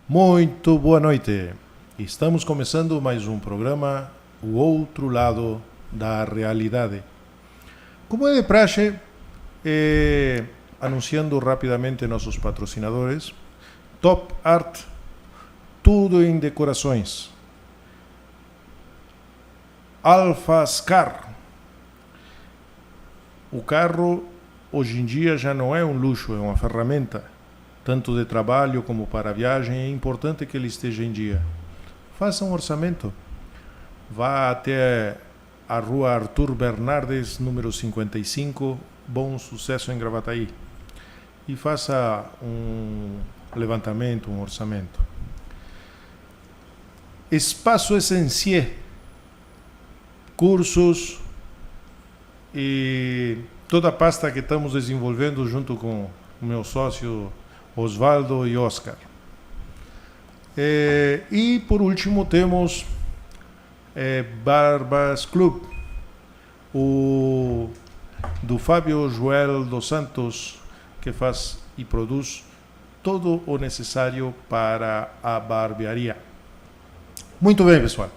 Muito boa noite. Estamos começando mais um programa O Outro Lado da Realidade. Como é de praxe, anunciando rapidamente nossos patrocinadores, Top Art, tudo em decorações. Alfascar. O carro hoje em dia já não é um luxo, é uma ferramenta. Tanto de trabalho como para a viagem, é importante que ele esteja em dia. Faça um orçamento. Vá até a rua Arthur Bernardes, número 55, Bom Sucesso em Gravataí. E faça um levantamento, um orçamento. Espaço Essencier. Cursos e toda a pasta que estamos desenvolvendo junto com o meu sócio Osvaldo e Oscar. E por último temos Barbas Club, do Fábio Joel dos Santos, que faz e produz todo o necessário para a barbearia. Muito bem, pessoal.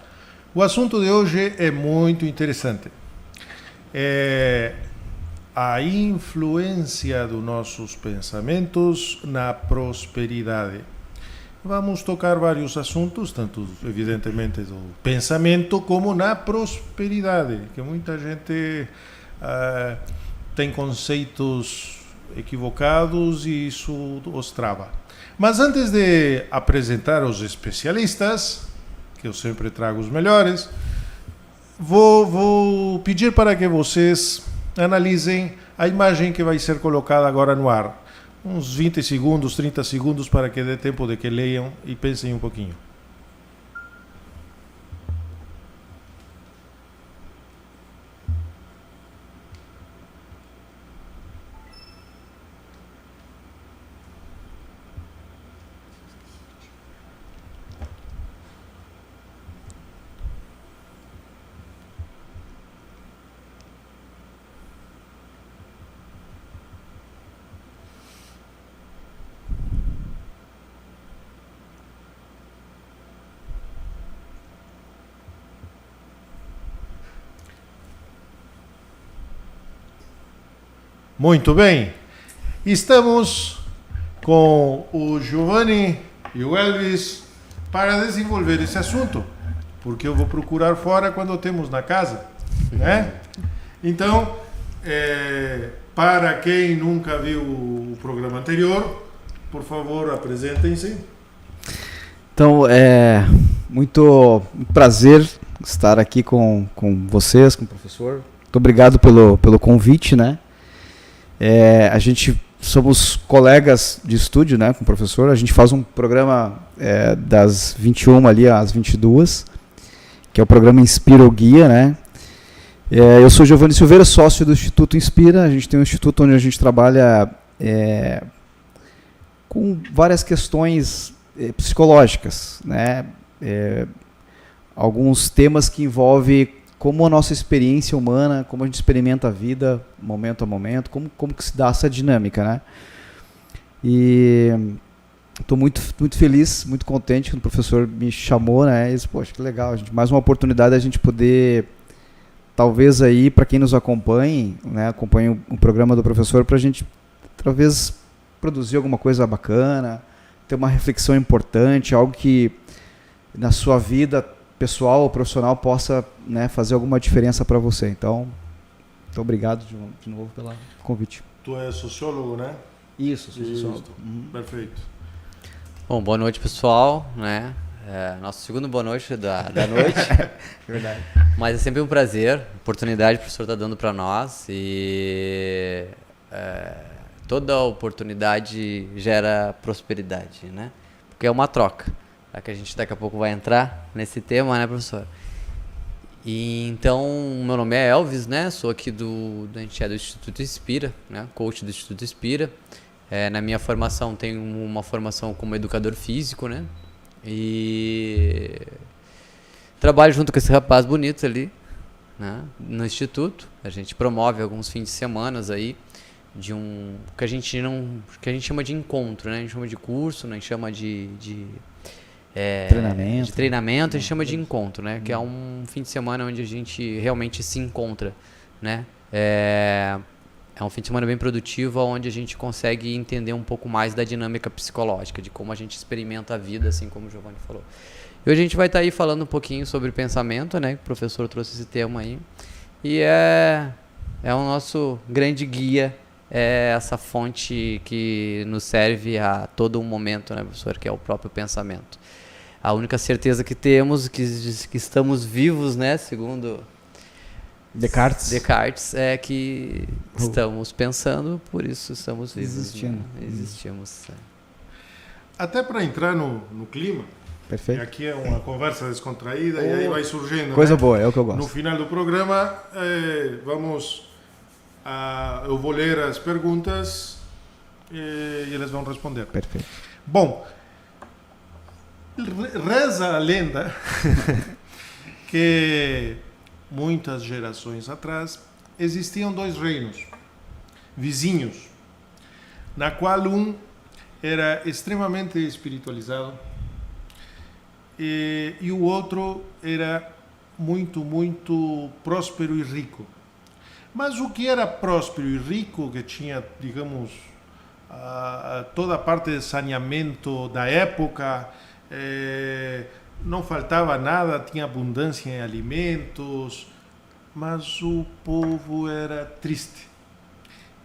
O assunto de hoje é muito interessante. A influência dos nossos pensamentos na prosperidade. Vamos tocar vários assuntos, tanto evidentemente do pensamento como na prosperidade, que muita gente tem conceitos equivocados e isso os trava. Mas antes de apresentar os especialistas, que eu sempre trago os melhores, vou pedir para que vocês analisem a imagem que vai ser colocada agora no ar. Uns 20 segundos, 30 segundos para que dê tempo de que leiam e pensem um pouquinho. Muito bem, estamos com o Giovanni e o Elvis para desenvolver esse assunto, porque eu vou procurar fora quando temos na casa, né? Então, para quem nunca viu o programa anterior, por favor, apresentem-se. Então, é muito prazer estar aqui com vocês, com o professor. Muito obrigado pelo convite, né? A gente somos colegas de estúdio, né, com o professor. A gente faz um programa das 21 ali às 22, que é o programa Inspira o Guia, né? Eu sou Giovanni Silveira, sócio do Instituto Inspira. A gente tem um instituto onde a gente trabalha com várias questões psicológicas, né? Alguns temas que envolvem como a nossa experiência humana, como a gente experimenta a vida, momento a momento, como que se dá essa dinâmica, né? E estou muito feliz, muito contente que o professor me chamou, né? E disse, poxa, que legal, mais uma oportunidade a gente poder, talvez aí, para quem nos acompanhe, né, acompanhe o programa do professor, para a gente, talvez, produzir alguma coisa bacana, ter uma reflexão importante, algo que na sua vida pessoal ou profissional possa, né, fazer alguma diferença para você. Então, muito obrigado de novo pelo convite. Tu é sociólogo, né? Isso, sou sociólogo. Perfeito. Bom, boa noite, pessoal, né? Nosso segundo boa noite da noite. Verdade. Mas é sempre um prazer, oportunidade que o professor está dando para nós e toda oportunidade gera prosperidade, né? Porque é uma troca. Que a gente daqui a pouco vai entrar nesse tema, né, professor? E então, meu nome é Elvis, né? Sou aqui do Instituto Inspira, né? Coach do Instituto Inspira. Na minha formação, tenho uma formação como educador físico, né? E trabalho junto com esse rapaz bonito ali, né? No Instituto. A gente promove alguns fins de semana aí que a gente chama de encontro, né? A gente chama de curso, né? A gente chama de treinamento, a gente chama de encontro, né? Que é um fim de semana onde a gente realmente se encontra, né? É um fim de semana bem produtivo, onde a gente consegue entender um pouco mais da dinâmica psicológica, de como a gente experimenta a vida, assim como o Giovanni falou. E hoje a gente vai estar aí falando um pouquinho sobre pensamento, né? O professor trouxe esse tema aí. E é o nosso grande guia, essa fonte que nos serve a todo um momento, né, professor? Que é o próprio pensamento. A única certeza que temos, que estamos vivos, né? Segundo Descartes, é que estamos pensando, por isso estamos vivos. Existindo. Né? Existimos. Até para entrar no clima, Perfeito. aqui é uma conversa descontraída e aí vai surgindo. Coisa né? boa, é o que eu gosto. No final do programa, eu vou ler as perguntas e eles vão responder. Perfeito. Bom, reza a lenda que muitas gerações atrás existiam 2 reinos vizinhos, na qual um era extremamente espiritualizado e o outro era muito, muito próspero e rico. Mas o que era próspero e rico, que tinha, digamos, toda a parte de saneamento da época, não faltava nada, tinha abundância em alimentos, mas o povo era triste.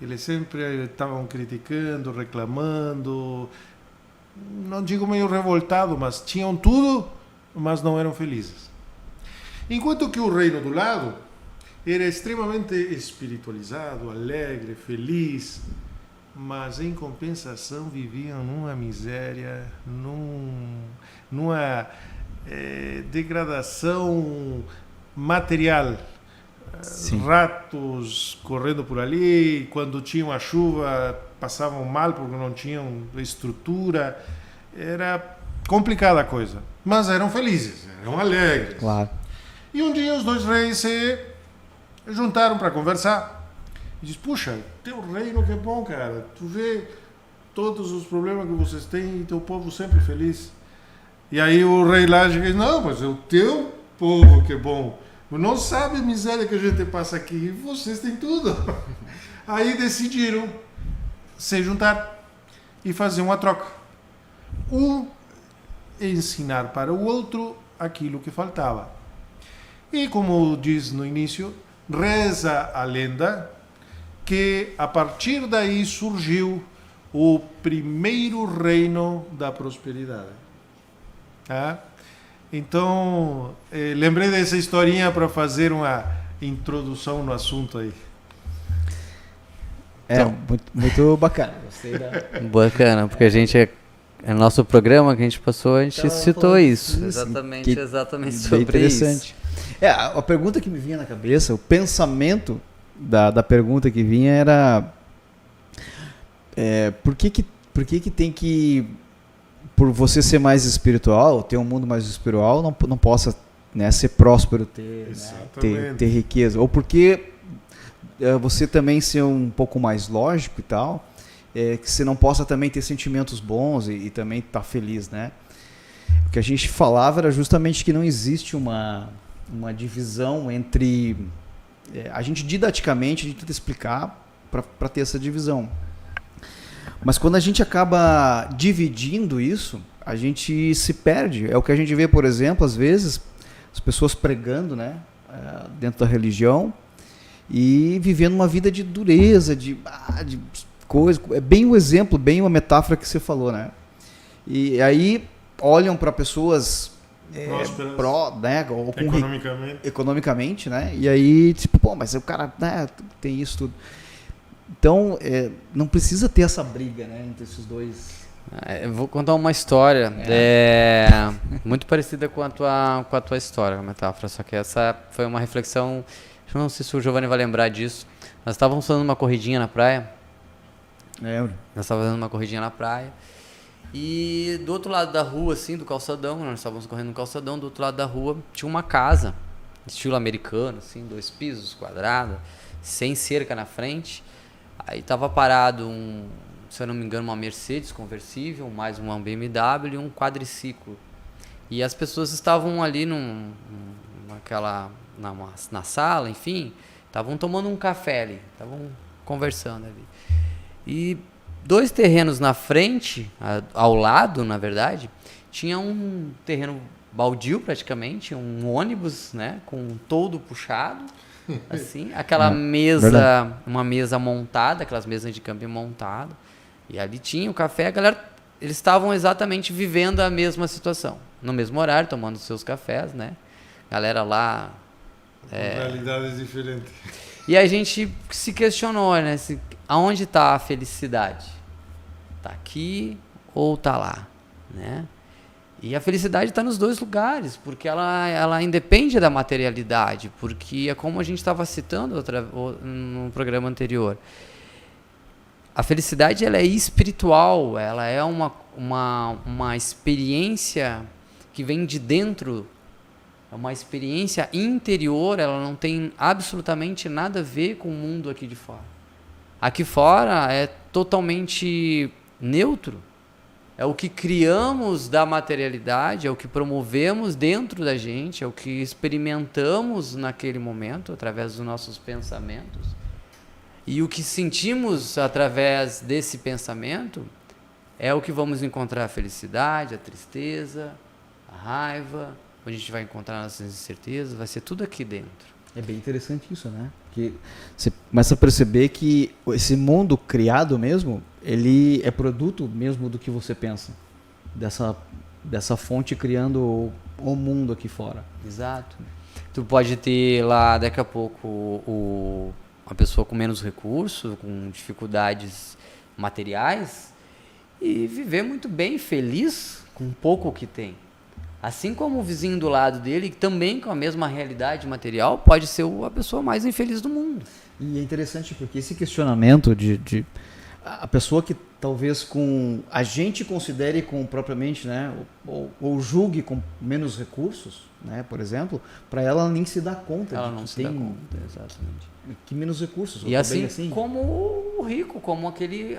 Eles sempre estavam criticando, reclamando, não digo meio revoltado, mas tinham tudo, mas não eram felizes. Enquanto que o reino do lado era extremamente espiritualizado, alegre, feliz, mas em compensação viviam numa miséria, numa degradação material. Sim. Ratos correndo por ali, quando tinham a chuva passavam mal porque não tinham estrutura. Era complicada a coisa, mas eram felizes, eram alegres. Claro. E um dia os 2 reis se juntaram para conversar e diz: puxa, teu reino que é bom, cara, tu vê todos os problemas que vocês têm e teu povo sempre feliz. E aí o rei lá diz: não, mas é o teu povo que é bom, não sabe a miséria que a gente passa aqui, e vocês têm tudo. Aí decidiram se juntar e fazer uma troca, um ensinar para o outro aquilo que faltava. E como diz no início, reza a lenda que a partir daí surgiu o primeiro reino da prosperidade. Tá? Então, lembrei dessa historinha para fazer uma introdução no assunto aí. Então, muito bacana. Gostei da... Bacana, porque a gente é nosso programa que a gente passou, a gente Então, citou isso. Exatamente Exatamente bem sobre interessante. isso. A pergunta que me vinha na cabeça, o pensamento da pergunta que vinha era por que tem que, por você ser mais espiritual, ter um mundo mais espiritual, não possa, né, ser próspero, ter riqueza? Ou porque você também ser um pouco mais lógico e tal, que você não possa também ter sentimentos bons e também estar feliz, né? O que a gente falava era justamente que não existe uma divisão entre... a gente didaticamente, a gente tenta explicar para ter essa divisão. Mas quando a gente acaba dividindo isso, a gente se perde. É o que a gente vê, por exemplo, às vezes, as pessoas pregando, né, dentro da religião e vivendo uma vida de dureza, de coisa. É bem o exemplo, bem uma metáfora que você falou, né? E aí olham para pessoas né, ou economicamente, né? E aí, tipo, pô, mas o cara, né, tem isso tudo. Então, não precisa ter essa briga, né, entre esses dois. Eu vou contar uma história muito parecida com a tua história, a metáfora, só que essa foi uma reflexão, não sei se o Giovanni vai lembrar disso. Nós estávamos fazendo uma corridinha na praia. Lembro. Nós estávamos fazendo uma corridinha na praia. E do outro lado da rua, assim, do calçadão, nós estávamos correndo no calçadão, do outro lado da rua tinha uma casa, estilo americano, assim, 2 pisos, quadrada, sem cerca na frente, Aí tava parado se eu não me engano, uma Mercedes conversível, mais uma BMW e um quadriciclo. E as pessoas estavam ali na sala, enfim, estavam tomando um café ali, estavam conversando ali. E 2 terrenos na frente, ao lado, na verdade, tinha um terreno baldio praticamente, um ônibus, né, com um toldo puxado, assim, aquela mesa, uma mesa montada, aquelas mesas de camping montada, e ali tinha o café, a galera, eles estavam exatamente vivendo a mesma situação, no mesmo horário, tomando seus cafés, né, galera lá... realidades diferentes. E a gente se questionou, né, aonde está a felicidade? Está aqui ou está lá, né? E a felicidade está nos 2 lugares, porque ela independe da materialidade, porque é como a gente estava citando no programa anterior. A felicidade ela é espiritual, ela é uma experiência que vem de dentro, é uma experiência interior, ela não tem absolutamente nada a ver com o mundo aqui de fora. Aqui fora é totalmente neutro. É o que criamos da materialidade, é o que promovemos dentro da gente, é o que experimentamos naquele momento, através dos nossos pensamentos. E o que sentimos através desse pensamento é o que vamos encontrar a felicidade, a tristeza, a raiva, onde a gente vai encontrar nossas incertezas, vai ser tudo aqui dentro. É bem interessante isso, né? Que você começa a perceber que esse mundo criado mesmo, ele é produto mesmo do que você pensa. Dessa fonte criando o mundo aqui fora. Exato. Tu pode ter lá, daqui a pouco, uma pessoa com menos recursos, com dificuldades materiais, e viver muito bem, feliz com pouco que tem. Assim como o vizinho do lado dele, também com a mesma realidade material, pode ser a pessoa mais infeliz do mundo. E é interessante porque esse questionamento de a pessoa que talvez a gente considere com propriamente, né, ou julgue com menos recursos, né, por exemplo, para ela nem se dá conta. Ela não se dá conta, exatamente. Que menos recursos. E assim como o rico, como aquele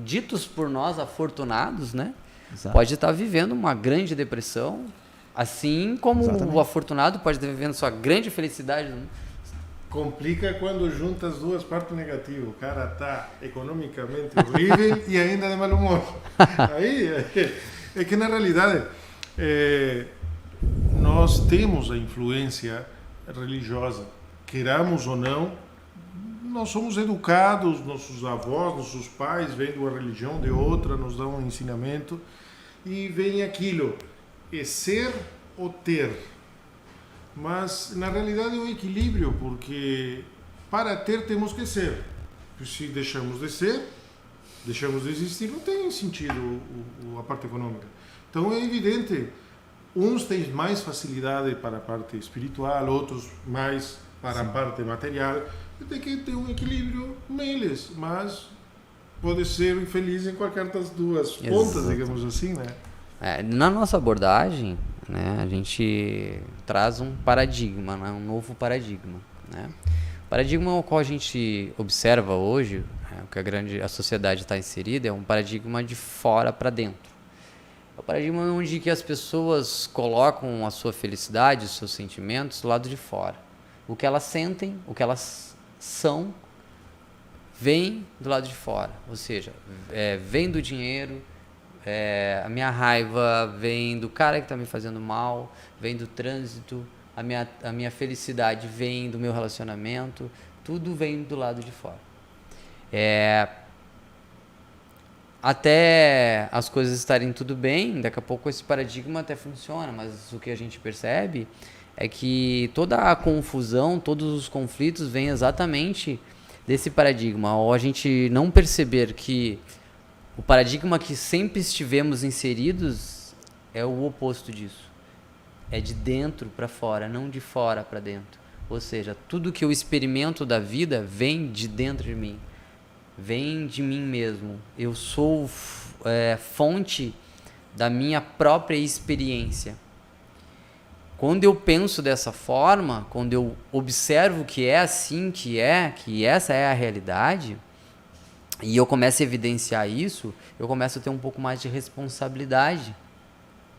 ditos por nós afortunados, né? Exato. Pode estar vivendo uma grande depressão, assim como o afortunado pode estar vivendo sua grande felicidade. Complica quando junta as 2 partes negativas. O cara está economicamente horrível e ainda de mau humor. Aí é que na realidade nós temos a influência religiosa, queramos ou não. Nós somos educados, nossos avós, nossos pais vêm de uma religião, de outra, nos dão um ensinamento e vem aquilo, é ser ou ter. Mas na realidade é o equilíbrio, porque para ter temos que ser. Se deixamos de ser, deixamos de existir, não tem sentido a parte econômica. Então é evidente, uns têm mais facilidade para a parte espiritual, outros mais para a parte material. Tem que ter um equilíbrio neles, mas pode ser infeliz em qualquer das 2 pontas, digamos assim, né? Na nossa abordagem, né, a gente traz um paradigma, né, um novo paradigma, né? O paradigma ao qual a gente observa hoje, o que a sociedade está inserida, é um paradigma de fora para dentro. É o paradigma onde que as pessoas colocam a sua felicidade, os seus sentimentos do lado de fora. O que elas sentem, o que elas são, vem do lado de fora, ou seja, vem do dinheiro, a minha raiva vem do cara que está me fazendo mal, vem do trânsito, a minha felicidade vem do meu relacionamento, tudo vem do lado de fora. Até as coisas estarem tudo bem, daqui a pouco esse paradigma até funciona, mas o que a gente percebe é que toda a confusão, todos os conflitos vêm exatamente desse paradigma. Ao a gente não perceber que o paradigma que sempre estivemos inseridos é o oposto disso. É de dentro para fora, não de fora para dentro. Ou seja, tudo que eu experimento da vida vem de dentro de mim. Vem de mim mesmo. Eu sou fonte da minha própria experiência. Quando eu penso dessa forma, quando eu observo que é assim que essa é a realidade, e eu começo a evidenciar isso, eu começo a ter um pouco mais de responsabilidade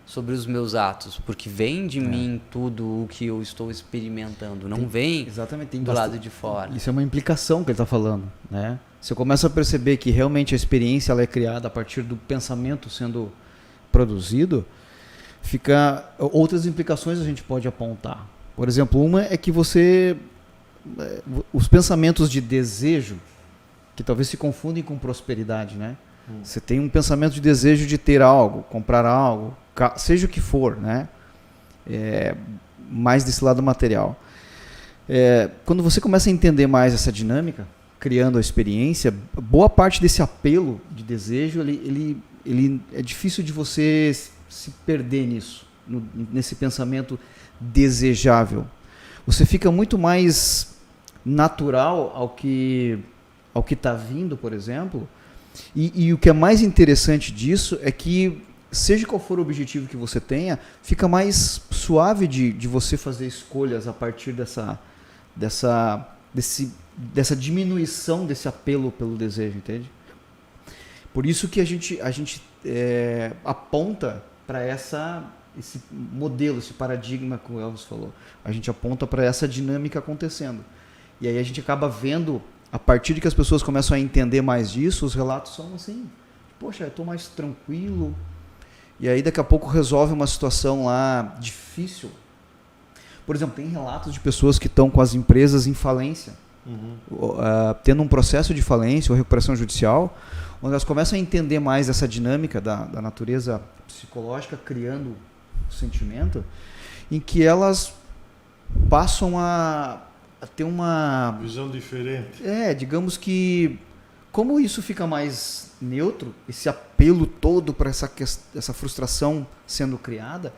sobre os meus atos, porque vem de mim tudo o que eu estou experimentando, não vem Exatamente, do lado de fora. Isso é uma implicação que ele está falando, né? Você começa a perceber que realmente a experiência ela é criada a partir do pensamento sendo produzido, fica outras implicações a gente pode apontar. Por exemplo, uma é que os pensamentos de desejo, que talvez se confundem com prosperidade, né? Você tem um pensamento de desejo de ter algo, comprar algo, seja o que for, né? Mais desse lado material. Quando você começa a entender mais essa dinâmica, criando a experiência, boa parte desse apelo de desejo, ele é difícil de você se perder nisso, nesse pensamento desejável. Você fica muito mais natural ao que está vindo, por exemplo. E o que é mais interessante disso é que, seja qual for o objetivo que você tenha, fica mais suave de você fazer escolhas a partir dessa diminuição desse apelo pelo desejo, entende? Por isso que a gente aponta para esse modelo, esse paradigma que o Elvis falou. A gente aponta para essa dinâmica acontecendo. E aí a gente acaba vendo, a partir de que as pessoas começam a entender mais disso, os relatos são assim: poxa, eu estou mais tranquilo. E aí daqui a pouco resolve uma situação lá difícil. Por exemplo, tem relatos de pessoas que estão com as empresas em falência, tendo um processo de falência ou recuperação judicial, onde elas começam a entender mais essa dinâmica da natureza psicológica, criando o sentimento, em que elas passam a ter uma visão diferente. Digamos que, como isso fica mais neutro, esse apelo todo para essa frustração sendo criada,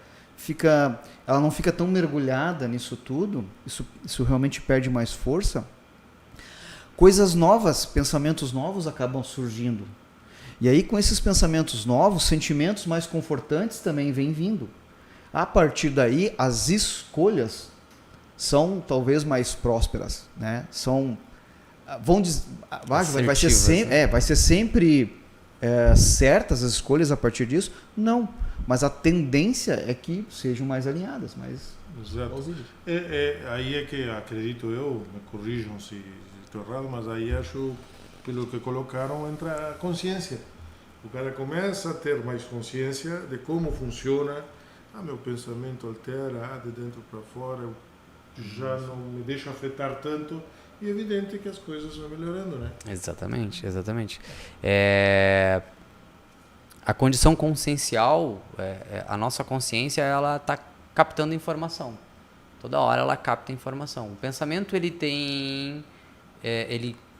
ela não fica tão mergulhada nisso tudo, isso realmente perde mais força. Coisas novas, pensamentos novos acabam surgindo. E aí, com esses pensamentos novos, sentimentos mais confortantes também vêm vindo. A partir daí, as escolhas são talvez mais prósperas, né? Vai ser sempre certas as escolhas a partir disso? Não, mas a tendência é que sejam mais alinhadas, mais plausíveis. Aí é que acredito eu, me corrijam se estou errado, mas aí acho, pelo que colocaram, entra a consciência. O cara começa a ter mais consciência de como funciona. Meu pensamento altera de dentro para fora, eu já não me deixa afetar tanto, e é evidente que as coisas vão melhorando, né? Exatamente. A condição consciencial, a nossa consciência, ela está captando informação. Toda hora ela capta informação. O pensamento, ele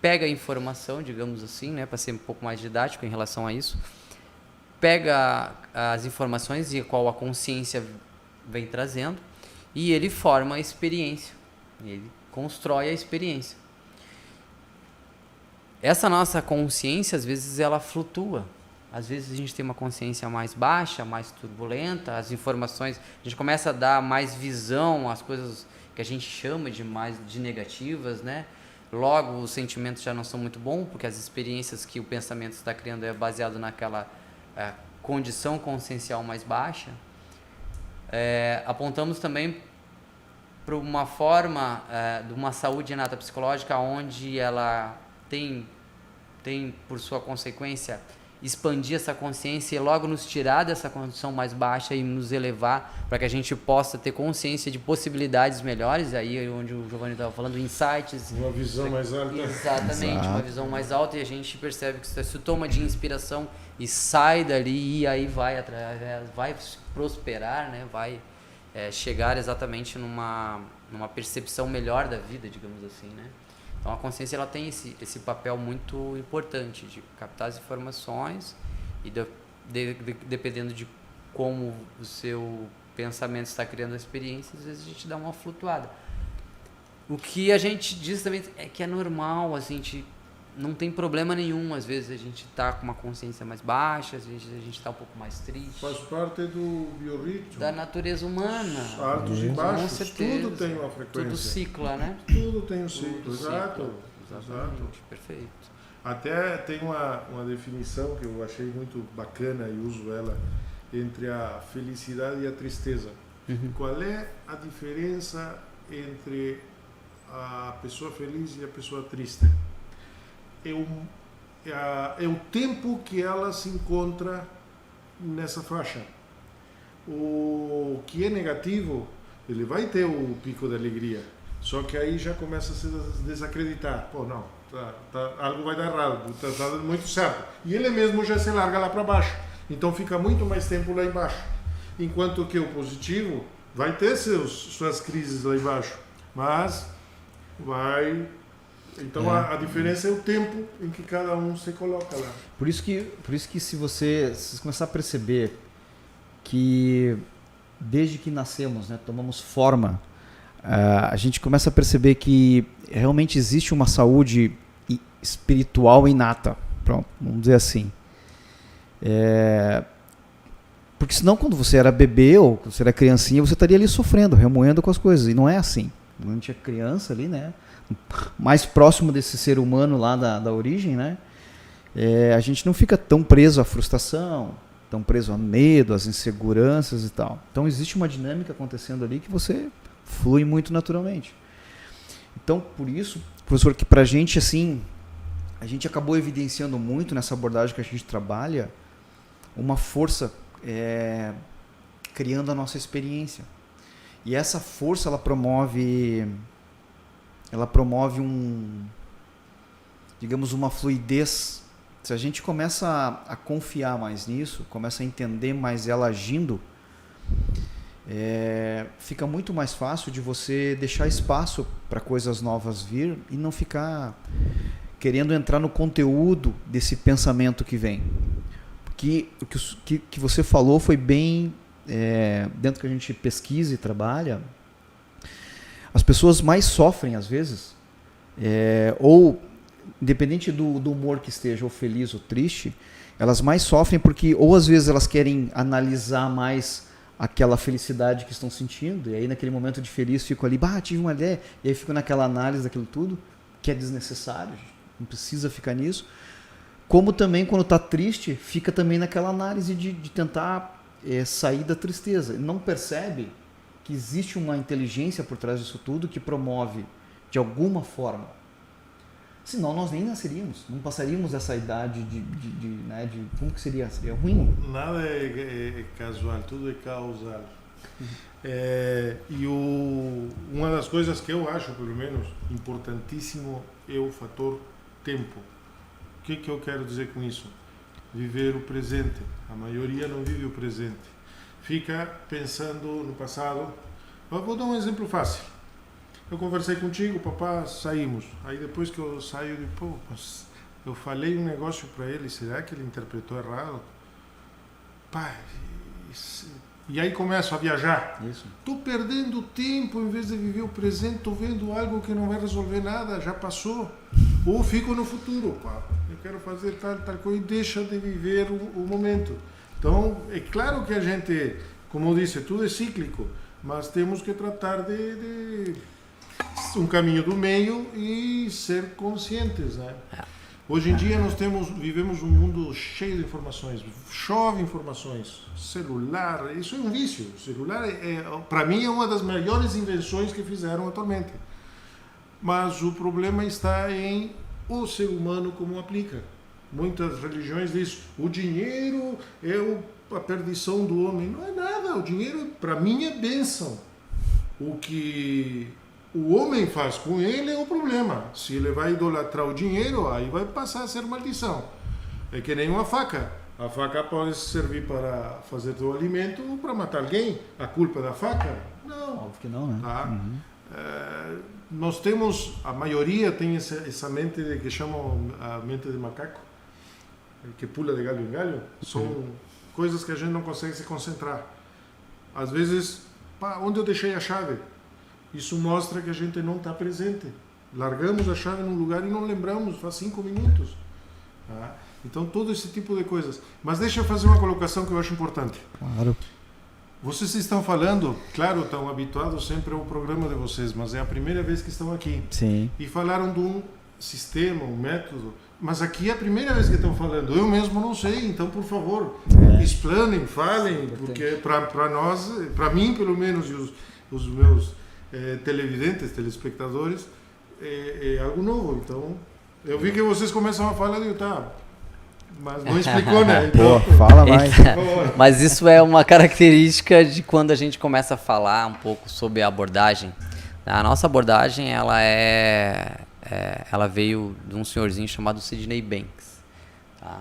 pega a informação, digamos assim, né, para ser um pouco mais didático em relação a isso, pega as informações e qual a consciência vem trazendo, e ele forma a experiência, ele constrói a experiência. Essa nossa consciência, às vezes, ela flutua. Às vezes a gente tem uma consciência mais baixa, mais turbulenta, as informações, a gente começa a dar mais visão às coisas que a gente chama de negativas, né? Logo, os sentimentos já não são muito bons, porque as experiências que o pensamento está criando é baseado naquela condição consciencial mais baixa. Apontamos também para uma forma de uma saúde inata psicológica, onde ela tem por sua consequência expandir essa consciência e logo nos tirar dessa condição mais baixa e nos elevar para que a gente possa ter consciência de possibilidades melhores, aí onde o Giovanni estava falando, insights. Uma visão mais alta. Exatamente, uma visão mais alta, e a gente percebe que isso toma de inspiração e sai dali, e aí vai prosperar, né? Vai chegar exatamente numa percepção melhor da vida, digamos assim, né? Então a consciência, ela tem esse papel muito importante de captar as informações e dependendo de como o seu pensamento está criando a experiência, às vezes a gente dá uma flutuada. O que a gente diz também é que é normal, a gente não tem problema nenhum, às vezes a gente está com uma consciência mais baixa, às vezes a gente está um pouco mais triste. Faz parte do biorritmo. Da natureza humana. Altos e baixos, com certeza. tudo tem uma frequência. Tudo cicla, né? Tudo tem um ciclo, Tudo exato. Exatamente, perfeito. Até tem uma definição que eu achei muito bacana e uso ela entre a felicidade e a tristeza. Qual é a diferença entre a pessoa feliz e a pessoa triste? É o tempo que ela se encontra nessa faixa. O que é negativo, ele vai ter o pico de alegria, só que aí já começa a se desacreditar. Pô, não, algo vai dar errado, tá dando muito certo. E ele mesmo já se larga lá para baixo. Então fica muito mais tempo lá embaixo. Enquanto que o positivo vai ter suas crises lá embaixo, mas vai... Então a diferença é o tempo em que cada um se coloca lá. Por isso que se você começar a perceber que desde que nascemos, né, tomamos forma, a gente começa a perceber que realmente existe uma saúde espiritual inata. Pronto, vamos dizer assim. Porque senão quando você era bebê ou quando você era criancinha, você estaria ali sofrendo, remoendo com as coisas. E não é assim. Quando a gente é criança ali, né, mais próximo desse ser humano lá da origem, né, a gente não fica tão preso à frustração, tão preso ao medo, às inseguranças e tal. Então existe uma dinâmica acontecendo ali que você flui muito naturalmente. Então, por isso, professor, que pra gente, assim, a gente acabou evidenciando muito nessa abordagem que a gente trabalha, uma força criando a nossa experiência. E essa força, ela promove digamos, uma fluidez. Se a gente começa a confiar mais nisso, começa a entender mais ela agindo, fica muito mais fácil de você deixar espaço para coisas novas vir e não ficar querendo entrar no conteúdo desse pensamento que vem. Porque o que você falou foi bem, dentro que a gente pesquisa e trabalha, as pessoas mais sofrem às vezes, ou independente do humor que esteja, ou feliz ou triste, elas mais sofrem porque ou às vezes elas querem analisar mais aquela felicidade que estão sentindo, e aí naquele momento de feliz ficam ali, tive uma ideia, e aí ficam naquela análise daquilo tudo, que é desnecessário, não precisa ficar nisso. Como também quando está triste, fica também naquela análise de tentar sair da tristeza. Não percebe que existe uma inteligência por trás disso tudo que promove de alguma forma. Senão nós nem nasceríamos, não passaríamos essa idade de como que seria? Seria ruim. Nada é casual, tudo é causal. E uma das coisas que eu acho, pelo menos, importantíssimo é o fator tempo. O que eu quero dizer com isso? Viver o presente. A maioria não vive o presente. Fica pensando no passado. Eu vou dar um exemplo fácil. Eu conversei contigo, papá, saímos. Aí depois que eu saio, eu falei um negócio para ele, será que ele interpretou errado? Pai, e aí começo a viajar. Estou perdendo tempo em vez de viver o presente, estou vendo algo que não vai resolver nada, já passou. Ou fico no futuro, eu quero fazer tal coisa e deixa de viver o momento. Então, é claro que a gente, como eu disse, tudo é cíclico, mas temos que tratar de um caminho do meio e ser conscientes, né? Hoje em dia nós vivemos um mundo cheio de informações, chove informações, celular, isso é um vício. O celular, para mim, é uma das melhores invenções que fizeram atualmente. Mas o problema está em o ser humano como aplica. Muitas religiões dizem, o dinheiro é a perdição do homem. Não é nada, o dinheiro, para mim, é bênção. O que o homem faz com ele é o problema. Se ele vai idolatrar o dinheiro, aí vai passar a ser maldição. É que nem uma faca. A faca pode servir para fazer o alimento ou para matar alguém. A culpa da faca? Não. Óbvio que não, né? Tá? Nós temos, a maioria tem essa mente que chamam a mente de macaco, que pula de galho em galho. São coisas que a gente não consegue se concentrar. Às vezes, onde eu deixei a chave? Isso mostra que a gente não está presente. Largamos a chave num lugar e não lembramos, faz 5 minutos. Tá? Então, todo esse tipo de coisas. Mas deixa eu fazer uma colocação que eu acho importante. Claro. Vocês estão falando, claro, estão habituados sempre ao programa de vocês, mas é a primeira vez que estão aqui. Sim. E falaram de um sistema, um método Mas aqui é a primeira vez que estão falando. Eu mesmo não sei, então, por favor, explanem, falem, porque para nós, para mim, pelo menos, e os meus televidentes, telespectadores, é algo novo. Então, eu vi que vocês começam a falar e mas não explicou, né? Então, Pô, fala mais. Mas isso é uma característica de quando a gente começa a falar um pouco sobre a abordagem. A nossa abordagem, ela veio de um senhorzinho chamado Sidney Banks, tá?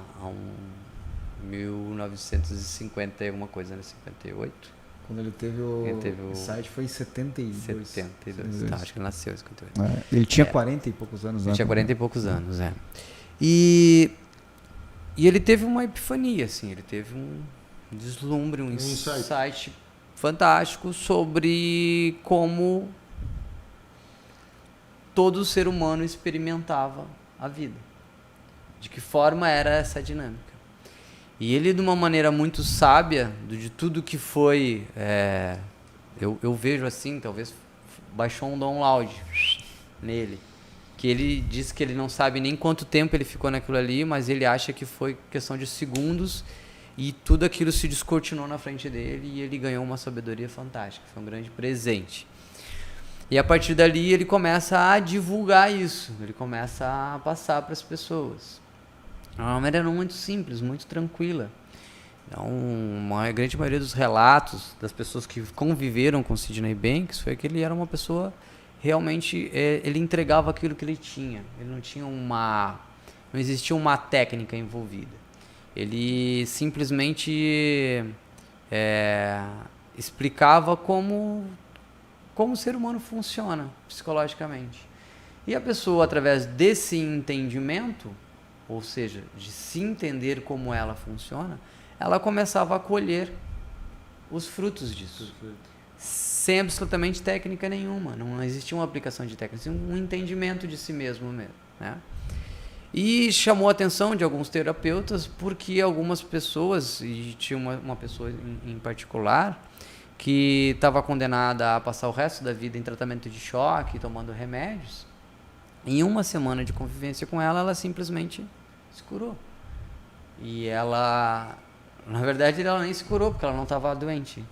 1950 e alguma coisa, né? 58. Quando ele teve o site foi em 72. 72, tá, acho que ele nasceu em 58. Ele tinha 40 e poucos anos. Ele tinha 40 e poucos anos, E ele teve uma epifania, assim, ele teve um deslumbre, um insight fantástico sobre como todo ser humano experimentava a vida. De que forma era essa dinâmica. E ele, de uma maneira muito sábia, de tudo que foi... eu vejo assim, talvez baixou um download nele. Que ele disse que ele não sabe nem quanto tempo ele ficou naquilo ali, mas ele acha que foi questão de segundos e tudo aquilo se descortinou na frente dele e ele ganhou uma sabedoria fantástica. Foi um grande presente. E a partir dali ele começa a divulgar isso, ele começa a passar para as pessoas. De uma maneira muito simples, muito tranquila. Então, a grande maioria dos relatos das pessoas que conviveram com Sidney Banks foi que ele era uma pessoa realmente, ele entregava aquilo que ele tinha. Ele não tinha não existia uma técnica envolvida. Ele simplesmente explicava como o ser humano funciona psicologicamente. E a pessoa, através desse entendimento, ou seja, de se entender como ela funciona, ela começava a colher os frutos disso. Sem absolutamente técnica nenhuma. Não existia uma aplicação de técnica, um entendimento de si mesmo, né? E chamou a atenção de alguns terapeutas porque algumas pessoas, e tinha uma pessoa em particular, que estava condenada a passar o resto da vida em tratamento de choque, tomando remédios. Em uma semana de convivência com ela, ela simplesmente se curou. E ela, na verdade, ela nem se curou, porque ela não estava doente,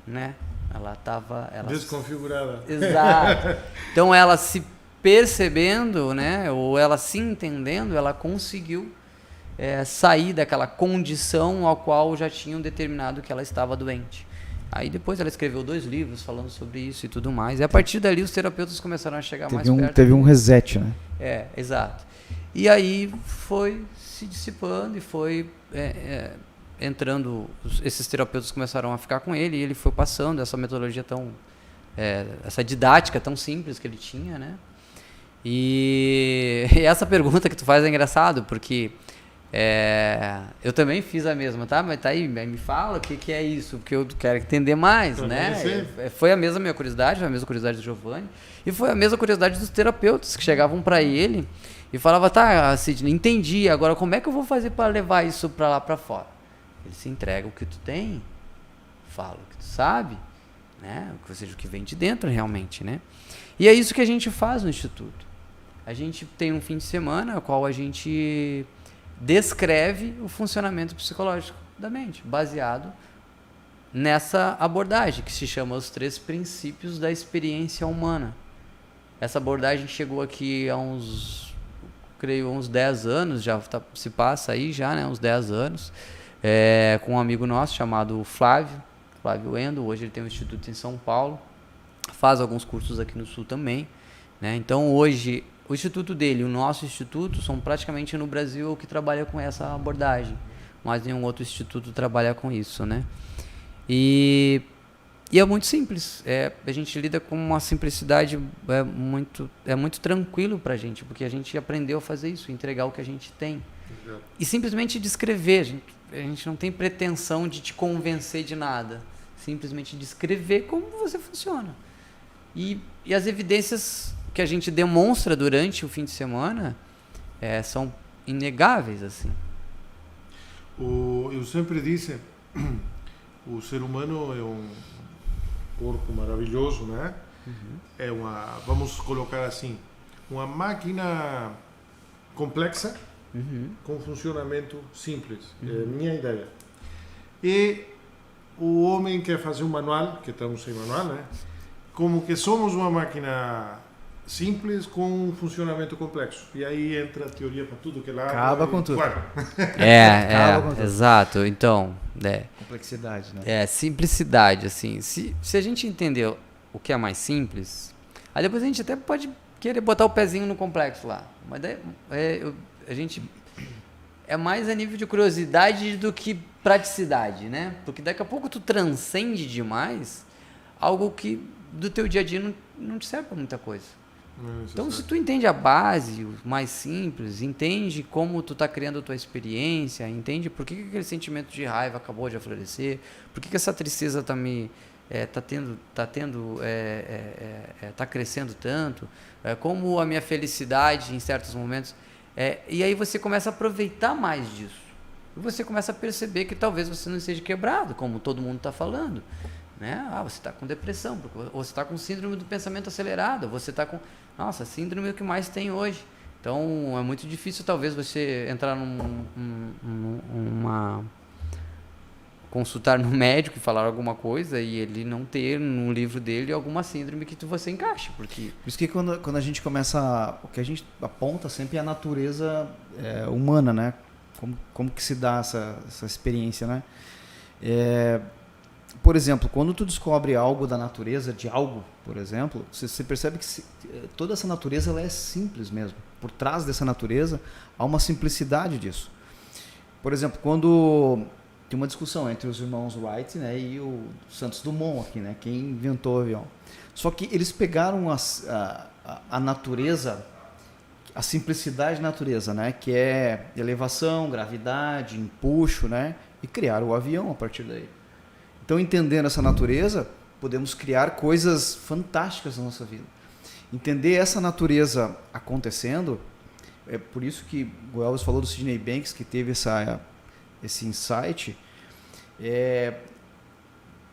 né? Ela estava... desconfigurada. Exato. Então, ela se percebendo, né? Ou ela se entendendo, ela conseguiu sair daquela condição ao qual já tinham determinado que ela estava doente. Aí depois ela escreveu 2 livros falando sobre isso e tudo mais. E a partir dali os terapeutas começaram a chegar mais perto. Teve um reset, né? Exato. E aí foi se dissipando e foi entrando, esses terapeutas começaram a ficar com ele e ele foi passando essa metodologia essa didática tão simples que ele tinha, né? E essa pergunta que tu faz é engraçado, porque eu também fiz a mesma, tá? Mas tá aí, me fala o que é isso, porque eu quero entender mais, né? Foi a mesma minha curiosidade, foi a mesma curiosidade do Giovanni, e foi a mesma curiosidade dos terapeutas que chegavam para ele e falavam, tá, Sidney, entendi, agora como é que eu vou fazer para levar isso para lá para fora? Ele se entrega o que tu tem, fala o que tu sabe, né? Ou seja, o que vem de dentro realmente, né? E é isso que a gente faz no Instituto. A gente tem um fim de semana no qual a gente descreve o funcionamento psicológico da mente, baseado nessa abordagem que se chama os 3 princípios da experiência humana. Essa abordagem chegou aqui há uns 10 anos, já se passa aí já, né, uns 10 anos, com um amigo nosso chamado Flávio Endo. Hoje ele tem um instituto em São Paulo, faz alguns cursos aqui no Sul também, né? Então hoje o instituto dele e o nosso instituto são praticamente no Brasil o que trabalha com essa abordagem, mas nenhum outro instituto trabalha com isso, né? E é muito simples, a gente lida com uma simplicidade, muito tranquilo pra gente, porque a gente aprendeu a fazer isso, entregar o que a gente tem. E simplesmente descrever, a gente não tem pretensão de te convencer de nada, simplesmente descrever como você funciona. E as evidências que a gente demonstra durante o fim de semana são inegáveis, assim. Eu sempre disse, o ser humano é um corpo maravilhoso, né? Uhum. Vamos colocar assim, uma máquina complexa, com funcionamento simples. É a minha ideia. E o homem quer fazer um manual, que estamos sem manual, né? Como que somos uma máquina simples com um funcionamento complexo. E aí entra a teoria para tudo que lá... Acaba com tudo. Claro. Acaba com tudo. Exato. Então, Complexidade, né? simplicidade, assim. Se a gente entender o que é mais simples, aí depois a gente até pode querer botar o pezinho no complexo lá. Mas daí, a gente... É mais a nível de curiosidade do que praticidade, né? Porque daqui a pouco tu transcende demais algo que do teu dia a dia não te serve para muita coisa. Então, se tu entende a base, o mais simples, entende como tu tá criando a tua experiência, entende por que aquele sentimento de raiva acabou de aflorescer, por que essa tristeza tá crescendo tanto, como a minha felicidade em certos momentos, e aí você começa a aproveitar mais disso. E você começa a perceber que talvez você não esteja quebrado, como todo mundo está falando. Né? Você está com depressão, você está com síndrome do pensamento acelerado, você está com... Nossa, síndrome é o que mais tem hoje. Então, é muito difícil talvez você entrar consultar no médico e falar alguma coisa e ele não ter no livro dele alguma síndrome que você encaixe, porque... Por isso que quando a gente começa... O que a gente aponta sempre é a natureza humana, né? Como que se dá essa experiência, né? Por exemplo, quando tu descobre algo da natureza, de algo, por exemplo, você percebe que toda essa natureza ela é simples mesmo. Por trás dessa natureza, há uma simplicidade disso. Por exemplo, quando tem uma discussão entre os irmãos Wright, né, e o Santos Dumont aqui, né, quem inventou o avião. Só que eles pegaram a natureza, a simplicidade da natureza, né, que é elevação, gravidade, empuxo, né, e criaram o avião a partir daí. Então, entendendo essa natureza, podemos criar coisas fantásticas na nossa vida. Entender essa natureza acontecendo, é por isso que o Elvis falou do Sydney Banks, que teve esse insight.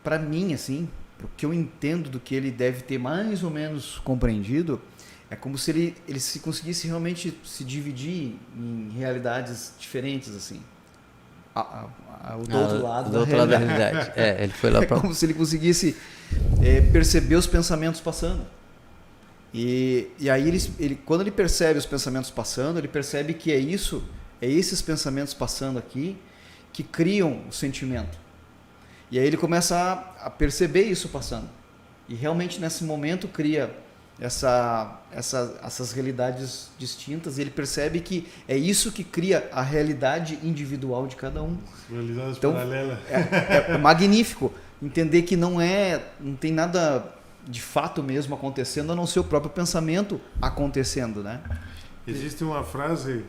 Para mim, assim, o que eu entendo do que ele deve ter mais ou menos compreendido, é como se ele se conseguisse realmente se dividir em realidades diferentes, assim. Do outro lado da realidade. Ele foi lá como se ele conseguisse perceber os pensamentos passando. E aí quando ele percebe os pensamentos passando, ele percebe que esses pensamentos passando aqui que criam o sentimento. E aí ele começa a perceber isso passando. E realmente nesse momento cria essas realidades distintas, e ele percebe que é isso que cria a realidade individual de cada um. Realidades então, paralelas. É magnífico entender que não tem nada de fato mesmo acontecendo, a não ser o próprio pensamento acontecendo, né? Existe uma frase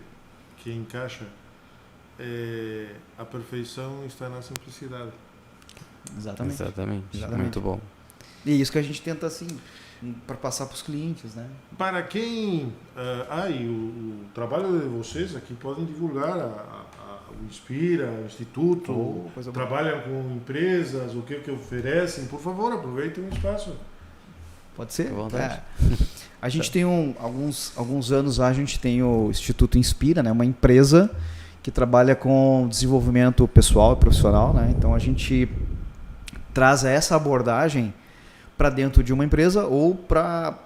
que encaixa: a perfeição está na simplicidade. Exatamente. Muito bom. E é isso que a gente tenta, assim, para passar para os clientes, né? Para quem... e o trabalho de vocês aqui podem divulgar o Inspira, o Instituto, trabalham com empresas, o que oferecem. Por favor, aproveitem o espaço. Pode ser? À vontade. A gente tem alguns anos lá, a gente tem o Instituto Inspira, né? Uma empresa que trabalha com desenvolvimento pessoal e profissional, né? Então a gente traz essa abordagem para dentro de uma empresa ou para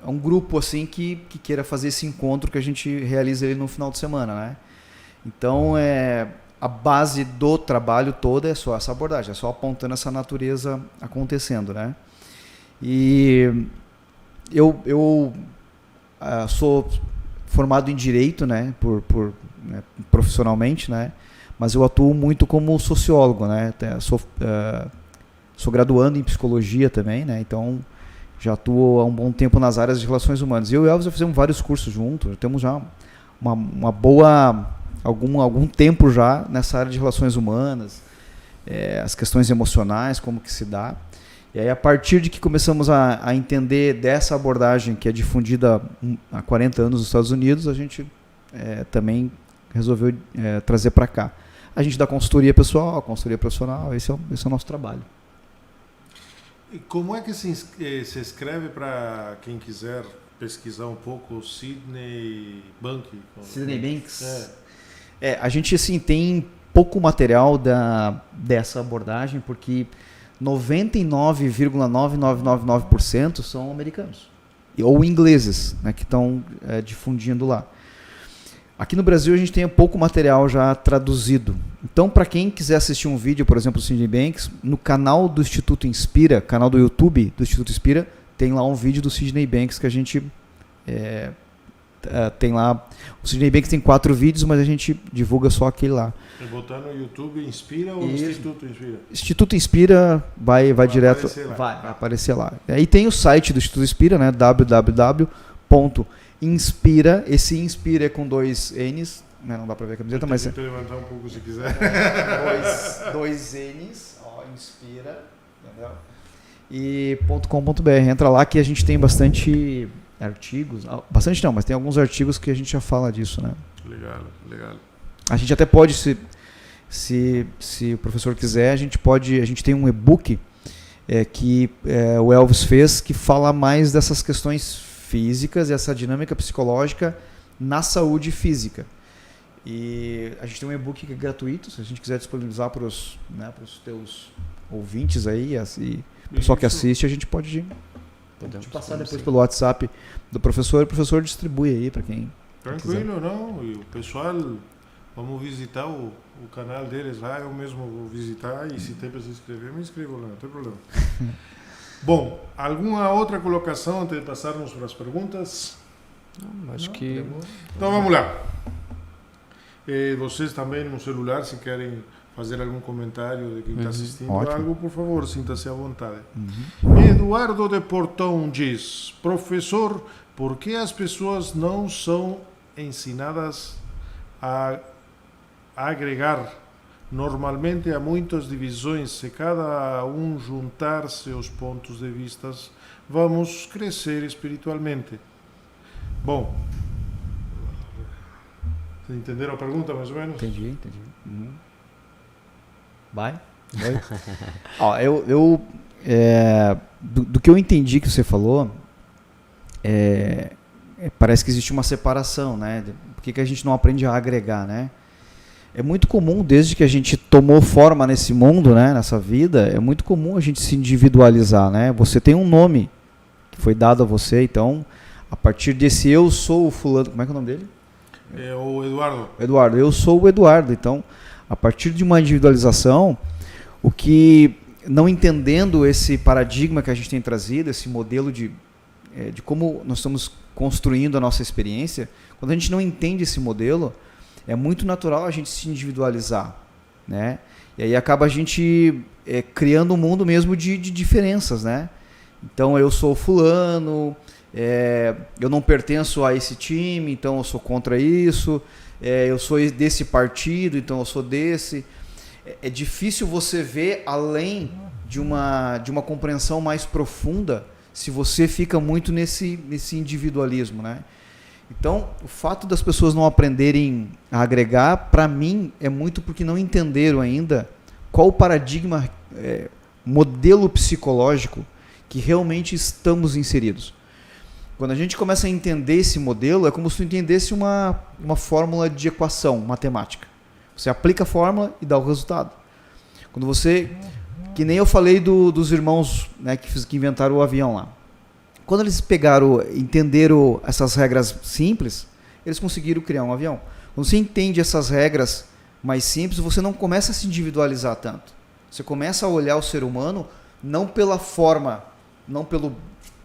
um grupo assim que queira fazer esse encontro que a gente realiza ele no final de semana, né? Então a base do trabalho todo é só essa abordagem, é só apontando essa natureza acontecendo, né? E eu sou formado em direito, né? Né, profissionalmente, né? Mas eu atuo muito como sociólogo, né? Sou graduando em psicologia também, né? Então já atuo há um bom tempo nas áreas de relações humanas. Eu e o Elvis já fizemos vários cursos juntos, temos já uma boa algum tempo já nessa área de relações humanas, as questões emocionais, como que se dá. E aí, a partir de que começamos a entender dessa abordagem que é difundida há 40 anos nos Estados Unidos, a gente também resolveu trazer para cá. A gente dá consultoria pessoal, consultoria profissional, esse é o nosso trabalho. E como é que se escreve para quem quiser pesquisar um pouco o Sydney Banks. Sydney Banks. A gente assim tem pouco material dessa abordagem, porque 99,9999% são americanos ou ingleses, né, que estão difundindo lá. Aqui no Brasil a gente tem pouco material já traduzido. Então, para quem quiser assistir um vídeo, por exemplo, do Sydney Banks, no canal do Instituto Inspira, canal do YouTube do Instituto Inspira, tem lá um vídeo do Sydney Banks que a gente tem lá. O Sydney Banks tem 4 vídeos, mas a gente divulga só aquele lá. E botar no YouTube Inspira ou Instituto Inspira? Instituto Inspira vai direto, aparecer vai aparecer lá. E tem o site do Instituto Inspira, né? www.inspira. Esse Inspira é com 2 N's, né? Não dá para ver a camiseta, mas tenta levantar um pouco se quiser. dois N's, ó, Inspira, entendeu? E .com.br. Entra lá que a gente tem bastante artigos, bastante não, mas tem alguns artigos que a gente já fala disso, né? Legal. A gente até pode, se o professor quiser, a gente tem um e-book que o Elvis fez, que fala mais dessas questões físicas e essa dinâmica psicológica na saúde física. E a gente tem um e-book que é gratuito, se a gente quiser disponibilizar para os teus ouvintes aí, e o pessoal que assiste, a gente pode te passar depois pelo WhatsApp do professor, e o professor distribui aí para quem Tranquilo, quiser. não? E o pessoal, vamos visitar o canal deles lá, eu mesmo vou visitar, e se tem para se inscrever, me inscrevo lá, não tem problema. Bom, alguma outra colocação antes de passarmos para as perguntas? Não, acho que... Então vamos lá. Vocês também no celular, se querem fazer algum comentário de quem está assistindo algo, por favor, sinta-se à vontade. Eduardo de Portão diz: professor, por que as pessoas não são ensinadas a agregar? Normalmente há muitas divisões, se cada um juntar seus pontos de vista, vamos crescer espiritualmente. Bom, vocês entenderam a pergunta mais ou menos? Entendi. Vai? Do que eu entendi que você falou, parece que existe uma separação, né? Por que a gente não aprende a agregar, né? É muito comum, desde que a gente tomou forma nesse mundo, né, nessa vida, é muito comum a gente se individualizar, né? Você tem um nome que foi dado a você, então, a partir desse eu sou o fulano, como é que é o nome dele? É o Eduardo. Eduardo, eu sou o Eduardo, então, a partir de uma individualização, o que, não entendendo esse paradigma que a gente tem trazido, esse modelo de como nós estamos construindo a nossa experiência, quando a gente não entende esse modelo, é muito natural a gente se individualizar, né? E aí acaba a gente criando um mundo mesmo de diferenças, né? Então eu sou fulano, eu não pertenço a esse time, então eu sou contra isso, eu sou desse partido, então eu sou desse. É difícil você ver além de uma compreensão mais profunda se você fica muito nesse individualismo, né? Então, o fato das pessoas não aprenderem a agregar, para mim, é muito porque não entenderam ainda qual o paradigma, modelo psicológico que realmente estamos inseridos. Quando a gente começa a entender esse modelo, é como se tu entendesse uma fórmula de equação matemática. Você aplica a fórmula e dá o resultado. Quando você, que nem eu falei dos irmãos, né, que inventaram o avião lá. Quando eles entenderam essas regras simples, eles conseguiram criar um avião. Quando você entende essas regras mais simples, você não começa a se individualizar tanto. Você começa a olhar o ser humano não pela forma,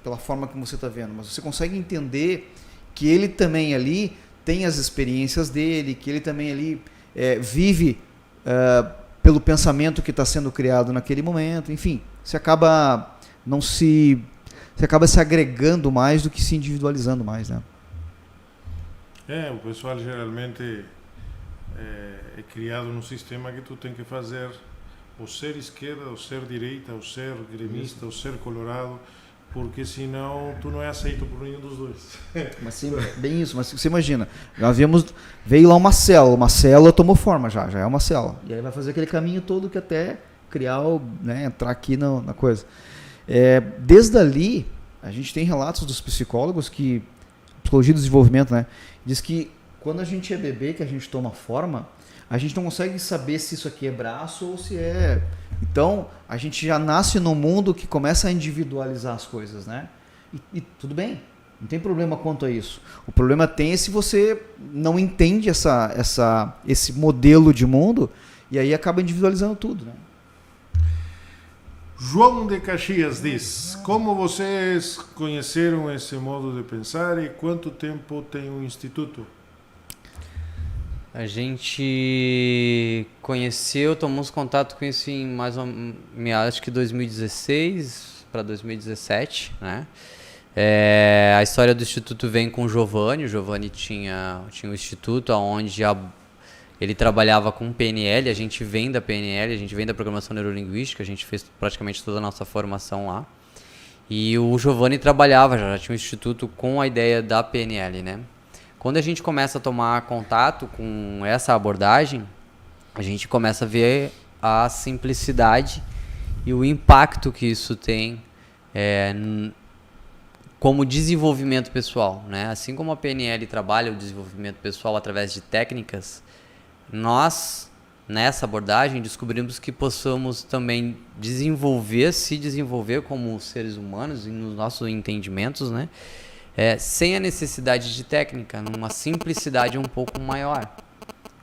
pela forma como você está vendo, mas você consegue entender que ele também ali tem as experiências dele, que ele também ali vive pelo pensamento que está sendo criado naquele momento. Enfim, você acaba se agregando mais do que se individualizando mais, né? O pessoal geralmente é criado num sistema que tu tem que fazer ou ser esquerda, ou ser direita, ou ser gremista, ou ser colorado, porque senão tu não é aceito por nenhum dos dois. Mas sim, bem isso, mas você imagina, veio lá uma célula tomou forma já é uma célula, e aí vai fazer aquele caminho todo que até criar, entrar aqui na coisa. Desde ali, A gente tem relatos dos psicólogos que, psicologia do desenvolvimento, né? Diz que quando a gente é bebê, que a gente toma forma, a gente não consegue saber se isso aqui é braço ou se é... Então, a gente já nasce num mundo que começa a individualizar as coisas, né? E tudo bem, não tem problema quanto a isso. O problema tem se você não entende esse modelo de mundo e aí acaba individualizando tudo, né? João de Caxias diz: como vocês conheceram esse modo de pensar e quanto tempo tem o Instituto? A gente conheceu, tomamos contato com isso em mais ou menos, acho que 2016 para 2017, né? A história do Instituto vem com o Giovanni. O Giovanni tinha um instituto onde ele trabalhava com PNL. A gente vem da PNL, a gente vem da programação neurolinguística, a gente fez praticamente toda a nossa formação lá. E o Giovanni trabalhava, já tinha um instituto com a ideia da PNL, né? Quando a gente começa a tomar contato com essa abordagem, a gente começa a ver a simplicidade e o impacto que isso tem como desenvolvimento pessoal, né? Assim como a PNL trabalha o desenvolvimento pessoal através de técnicas, nós, nessa abordagem, descobrimos que possamos também se desenvolver como seres humanos e nos nossos entendimentos, né? Sem a necessidade de técnica, numa simplicidade um pouco maior,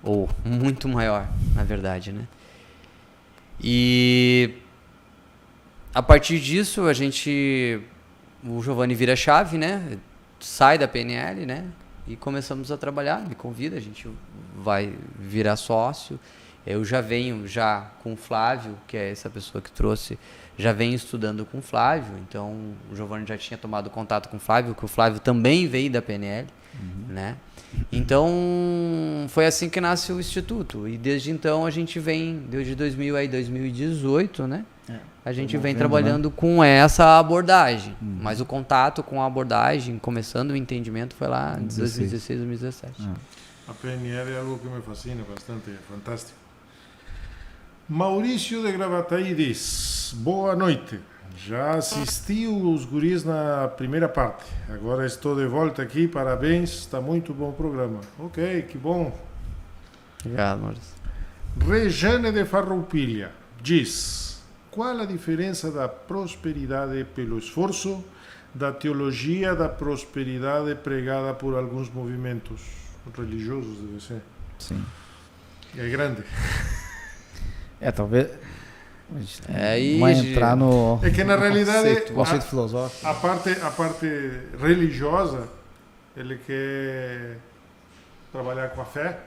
ou muito maior, na verdade, né? E a partir disso, o Giovanni vira a chave, né? Sai da PNL, né? E começamos a trabalhar, me convida, a gente vai virar sócio. Eu já venho com o Flávio, que é essa pessoa que trouxe, já venho estudando com o Flávio, então o Giovanni já tinha tomado contato com o Flávio, que o Flávio também veio da PNL, né? Então foi assim que nasce o Instituto, e desde então a gente vem, desde 2018, né? A gente vem trabalhando, né, com essa abordagem, mas o contato com a abordagem, começando o entendimento, foi lá em 2016, 2017. A PNL é algo que me fascina bastante, é fantástico. Maurício de Gravataí diz: boa noite, já assisti os guris na primeira parte, agora estou de volta aqui, parabéns, está muito bom o programa. Ok, que bom. Obrigado, Maurício. Rejane de Farroupilha diz: qual a diferença da prosperidade pelo esforço da teologia da prosperidade pregada por alguns movimentos religiosos, deve ser? Sim. É grande. Talvez aí vai entrar no que na realidade conceito filosófico. A parte religiosa, ele quer trabalhar com a fé,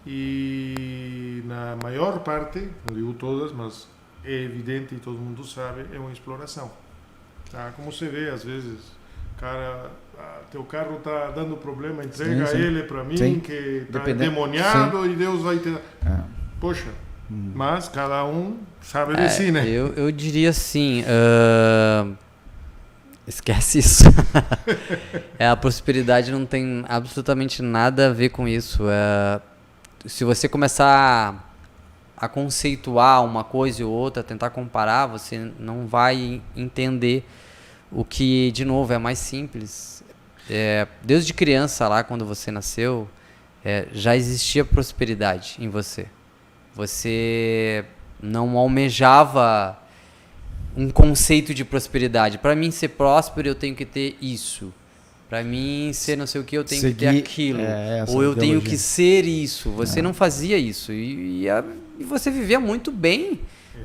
e na maior parte, não digo todas, mas é evidente e todo mundo sabe, é uma exploração. Tá? Como você vê às vezes, cara, teu carro está dando problema, entrega ele para mim, que está endemoniado, e Deus vai te dar. Poxa, mas cada um sabe de si, né? Eu diria assim, esquece isso. A prosperidade não tem absolutamente nada a ver com isso. Se você começar a conceituar uma coisa ou outra, tentar comparar, você não vai entender o que, de novo, é mais simples. Desde criança, lá quando você nasceu, já existia prosperidade em você. Você não almejava um conceito de prosperidade. Para mim ser próspero, eu tenho que ter isso. Para mim ser não sei o que, eu tenho que ter aquilo. Ou eu tenho que ser isso. Você não fazia isso. E você vivia muito bem.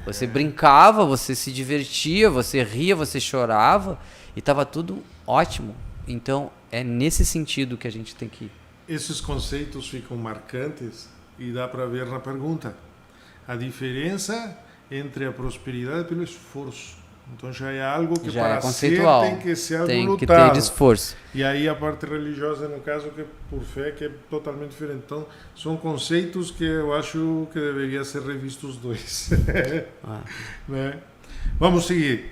Você brincava, você se divertia, você ria, você chorava. E estava tudo ótimo. Então, é nesse sentido que a gente tem que ir. Esses conceitos ficam marcantes e dá para ver na pergunta. A diferença entre a prosperidade pelo esforço. Então já é algo que para ser tem que ser algo lutado. Tem que ter esforço. E aí a parte religiosa, no caso, que por fé, que é totalmente diferente. Então são conceitos que eu acho que deveria ser revisto os dois. Né? Vamos seguir.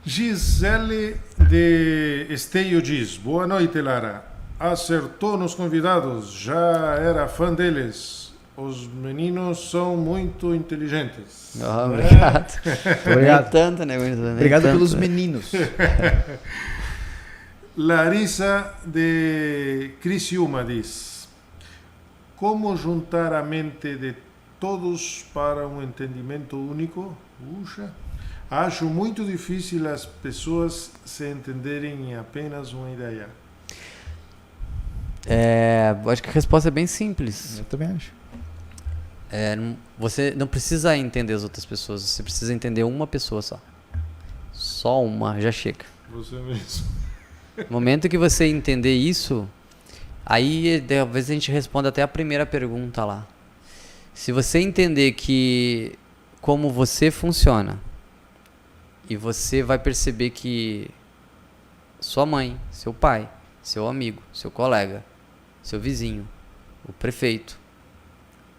Gisele de Esteio diz: boa noite, Lara. Acertou nos convidados, já era fã deles. os meninos são muito inteligentes. Oh, obrigado. Obrigado. Nem tanto, né? Nem Obrigado tanto. pelos meninos. Larissa de Criciúma diz: como juntar a mente de todos para um entendimento único? Puxa, acho muito difícil as pessoas se entenderem em apenas uma ideia. Acho que a resposta é bem simples. Eu também acho. Você não precisa entender as outras pessoas, você precisa entender uma pessoa só. Só uma, já chega. Você mesmo. No momento que você entender isso, aí talvez a gente responda até a primeira pergunta lá. Se você entender que como você funciona, e você vai perceber que sua mãe, seu pai, seu amigo, seu colega, seu vizinho, o prefeito,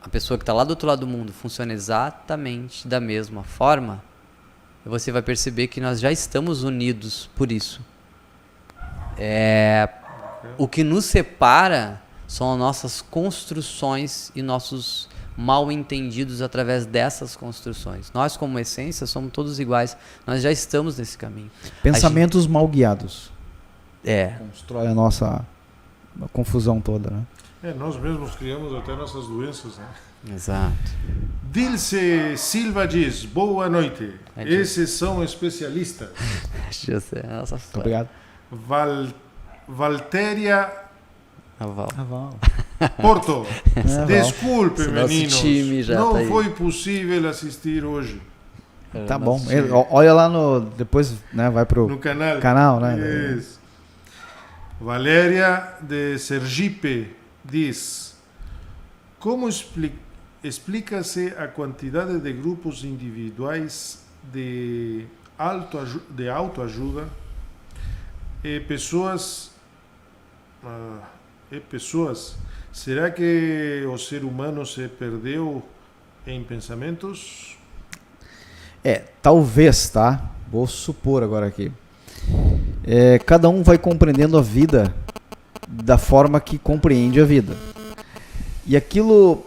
a pessoa que está lá do outro lado do mundo funciona exatamente da mesma forma, você vai perceber que nós já estamos unidos por isso. O que nos separa são as nossas construções e nossos mal entendidos através dessas construções. Nós, como essência, somos todos iguais. Nós já estamos nesse caminho. Pensamentos mal guiados. É. Constrói a nossa confusão toda, né? Nós mesmos criamos até nossas doenças, né? Exato. Dilce Silva diz: boa noite. Bom dia. Esses são especialistas. Deixa eu ser a nossa Muito obrigado. Valtéria Val. Porto. Val. Desculpe, Esse nosso meninos. time já Não tá aí. foi possível assistir hoje Tá bom. Nosso Olha lá no... Depois, né, vai pro no canal. canal, né? Isso. Valéria de Sergipe diz: como explica-se a quantidade de grupos individuais de autoajuda e pessoas? Será que o ser humano se perdeu em pensamentos? Talvez, tá? Vou supor agora aqui. Cada um vai compreendendo a vida da forma que compreende a vida. E aquilo,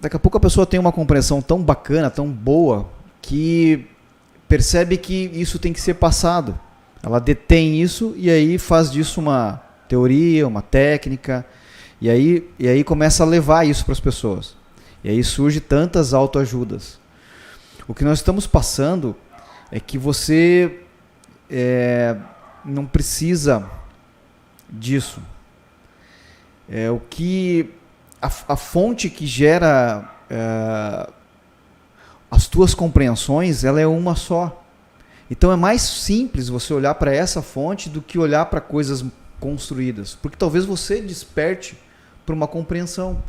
daqui a pouco a pessoa tem uma compreensão tão bacana, tão boa, que percebe que isso tem que ser passado. Ela detém isso e aí faz disso uma teoria, uma técnica, e aí começa a levar isso para as pessoas. E aí surge tantas autoajudas. O que nós estamos passando é que você não precisa disso. O que a fonte que gera as tuas compreensões, ela é uma só. Então é mais simples você olhar para essa fonte do que olhar para coisas construídas, porque talvez você desperte para uma compreensão.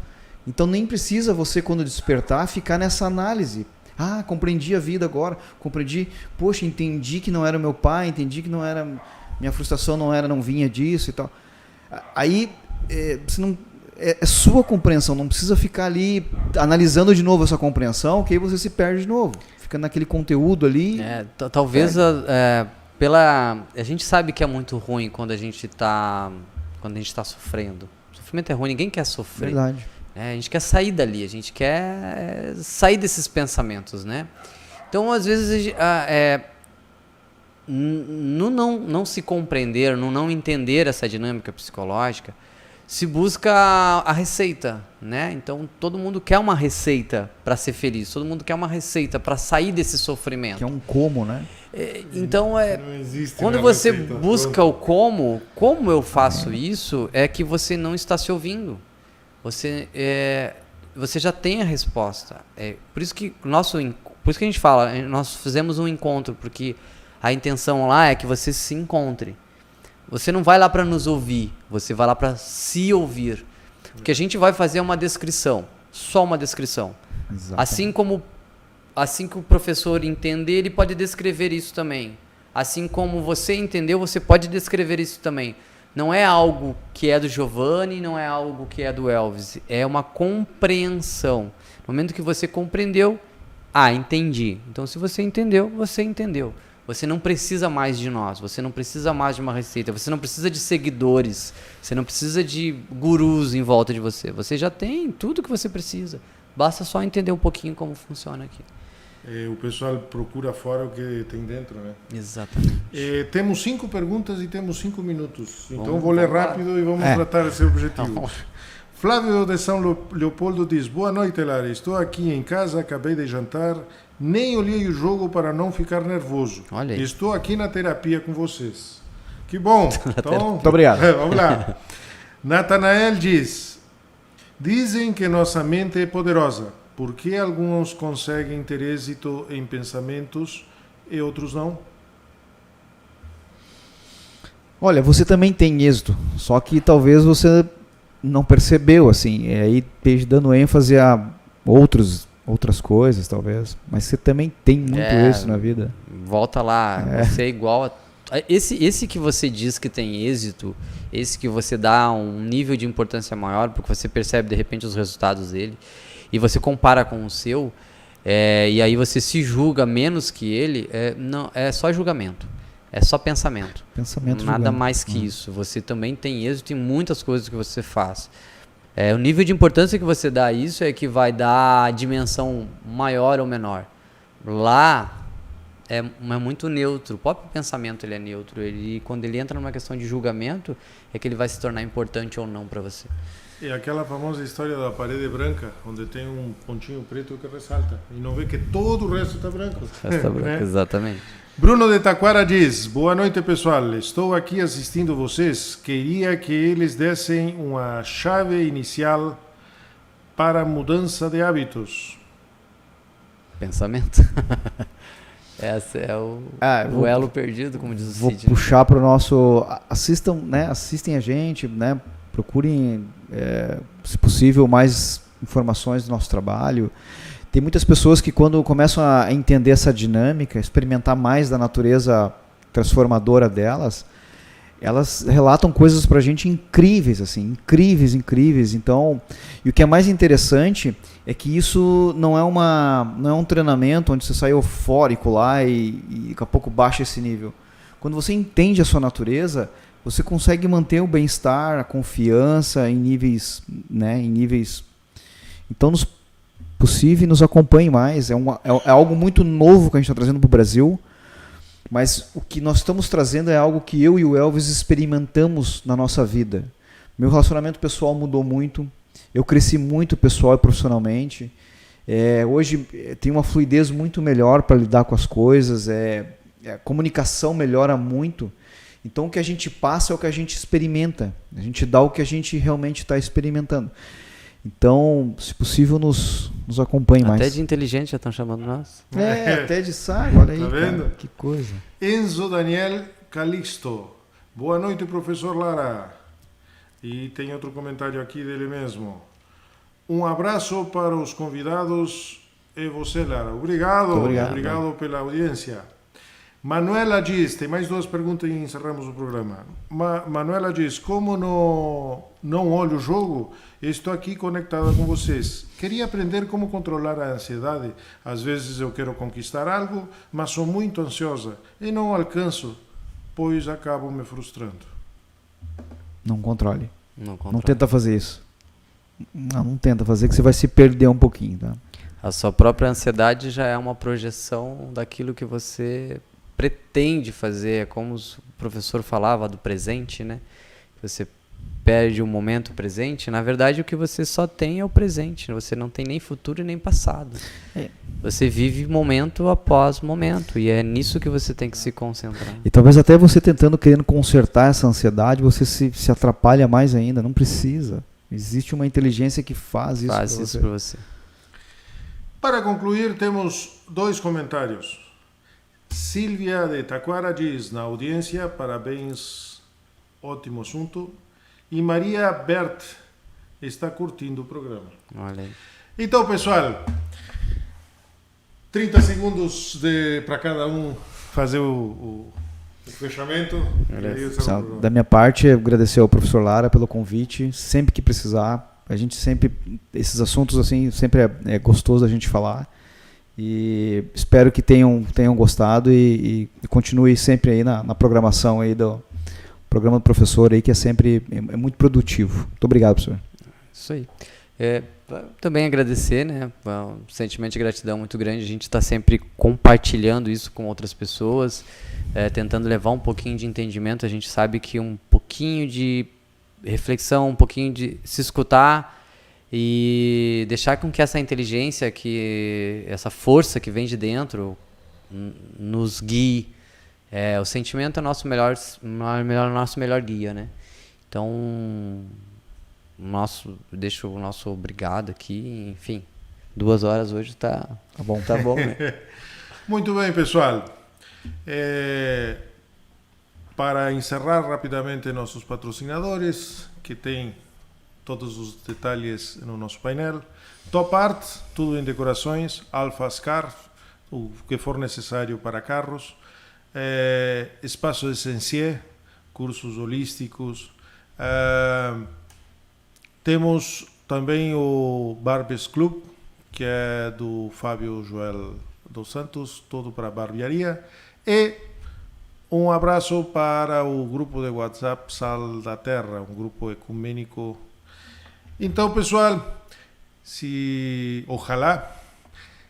Então nem precisa você, quando despertar, ficar nessa análise. Compreendi a vida agora, poxa, entendi que não era meu pai, entendi que não era, minha frustração não vinha disso e tal. Aí você não, é sua compreensão, não precisa ficar ali analisando de novo essa compreensão, que aí você se perde de novo, fica naquele conteúdo ali. Talvez a gente sabe que é muito ruim quando a gente está sofrendo. O sofrimento é ruim, ninguém quer sofrer. Verdade. A gente quer sair dali, a gente quer sair desses pensamentos, né? Então, às vezes, no não se compreender, no não entender essa dinâmica psicológica, se busca a receita, né? Então, todo mundo quer uma receita para ser feliz, todo mundo quer uma receita para sair desse sofrimento. Que é um como, né? Então, Não existe quando uma você receita busca o como eu faço isso, é que você não está se ouvindo. Você já tem a resposta. Por isso que a gente fala, nós fizemos um encontro, porque a intenção lá é que você se encontre. Você não vai lá para nos ouvir, você vai lá para se ouvir. Porque a gente vai fazer uma descrição, só uma descrição. Exatamente. Assim que o professor entender, ele pode descrever isso também. Assim como você entendeu, você pode descrever isso também. Não é algo que é do Giovanni, não é algo que é do Elvis. É uma compreensão. No momento que você compreendeu, entendi. Então, se você entendeu, você entendeu. Você não precisa mais de nós, você não precisa mais de uma receita, você não precisa de seguidores, você não precisa de gurus em volta de você. Você já tem tudo que você precisa. Basta só entender um pouquinho como funciona aqui. O pessoal procura fora o que tem dentro, né? Exatamente. Temos 5 perguntas e temos 5 minutos. Então Vamos vou ler embora. rápido e vamos tratar esse objetivo. Então, Flávio de São Leopoldo diz: boa noite, Lara. Estou aqui em casa, acabei de jantar, nem olhei o jogo para não ficar nervoso. Olha aí. Estou aqui na terapia com vocês. Que bom. Então, Muito obrigado. Vamos lá. Natanael diz: dizem que nossa mente é poderosa. Por que alguns conseguem ter êxito em pensamentos e outros não? Olha, você também tem êxito, só que talvez você não percebeu, assim, e aí esteja dando ênfase a outras coisas, talvez, mas você também tem muito êxito na vida. Volta lá, você é igual a... Esse que você diz que tem êxito, esse que você dá um nível de importância maior, porque você percebe de repente os resultados dele, e você compara com o seu, e aí você se julga menos que ele, não, é só julgamento. É só pensamento. Nada mais que isso. Você também tem êxito em muitas coisas que você faz. O nível de importância que você dá a isso é que vai dar a dimensão maior ou menor. Lá é muito neutro. O próprio pensamento ele é neutro. Quando ele entra numa questão de julgamento, é que ele vai se tornar importante ou não para você. É aquela famosa história da parede branca, onde tem um pontinho preto que ressalta. E não vê que todo o resto está branco. Né? Exatamente. Bruno de Taquara diz: boa noite, pessoal. Estou aqui assistindo vocês. Queria que eles dessem uma chave inicial para a mudança de hábitos. Pensamento. Esse é o elo perdido, como diz o Cid. Vou puxar para o nosso... Assistam, né? Assistem a gente, né? Procurem, se possível, mais informações do nosso trabalho. Tem muitas pessoas que quando começam a entender essa dinâmica, experimentar mais da natureza transformadora delas, elas relatam coisas pra gente incríveis, assim, incríveis. Então, e o que é mais interessante é que isso não é um treinamento onde você sai eufórico lá e daqui a pouco baixa esse nível. Quando você entende a sua natureza, você consegue manter o bem-estar, a confiança em níveis, né, então possível, nos acompanhe mais. É algo muito novo que a gente está trazendo para o Brasil, mas o que nós estamos trazendo é algo que eu e o Elvis experimentamos na nossa vida. Meu relacionamento pessoal mudou muito, eu cresci muito pessoal e profissionalmente. Hoje tem uma fluidez muito melhor para lidar com as coisas, a comunicação melhora muito. Então o que a gente passa é o que a gente experimenta, a gente dá o que a gente realmente está experimentando. Então, se possível, nos acompanhe mais. Até de inteligente já estão chamando nós. Até de sábio, olha aí. Tá vendo? Cara, que coisa. Enzo Daniel Calixto. Boa noite, professor Lara. E tem outro comentário aqui dele mesmo. Um abraço para os convidados e você, Lara. Obrigado pela audiência. Manuela diz, tem mais 2 perguntas e encerramos o programa. Manuela diz: como não olho o jogo, estou aqui conectada com vocês. Queria aprender como controlar a ansiedade. Às vezes eu quero conquistar algo, mas sou muito ansiosa e não alcanço, pois acabo me frustrando. Não controle. Não tenta fazer isso. Não tenta fazer, que você vai se perder um pouquinho. Tá? A sua própria ansiedade já é uma projeção daquilo que você pretende fazer. É como o professor falava do presente, né? Você perde o momento presente. Na verdade, o que você só tem é o presente. Você não tem nem futuro e nem passado. Você vive momento após momento. E é nisso que você tem que se concentrar. E talvez até você querendo consertar essa ansiedade, você se atrapalha mais ainda. Não precisa. Existe uma inteligência que faz isso para você. Para concluir, temos 2 comentários. Silvia de Taquara diz na audiência: parabéns, ótimo assunto. E Maria Bert está curtindo o programa. Olha aí. Então, pessoal, 30 segundos para cada um fazer o fechamento. Da minha parte, agradecer ao professor Lara pelo convite. Sempre que precisar, a gente sempre, esses assuntos assim, sempre é gostoso a gente falar. E espero que tenham gostado e continue sempre aí na programação aí do programa do professor aí, que é sempre muito produtivo. Muito obrigado, professor. Isso aí. também agradecer, né? Um sentimento de gratidão muito grande. A gente está sempre compartilhando isso com outras pessoas, tentando levar um pouquinho de entendimento. A gente sabe que um pouquinho de reflexão, um pouquinho de se escutar e deixar com que essa inteligência, que essa força que vem de dentro nos guie. O sentimento é nosso melhor guia, né? Então, deixo o nosso obrigado aqui. Enfim, 2 horas hoje tá bom, né? Muito bem, pessoal. Para encerrar rapidamente nossos patrocinadores, que tem todos os detalhes no nosso painel. Top Art, tudo em decorações, Alfa Scarf, o que for necessário para carros. Espaço Essencier, cursos holísticos. Temos também o Barbers Club, que é do Fábio Joel dos Santos, todo para barbearia. E um abraço para o grupo de WhatsApp Sal da Terra, um grupo ecumênico. Então, pessoal, ojalá,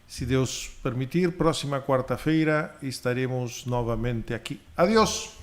se Deus permitir, próxima quarta-feira estaremos novamente aqui. Adiós!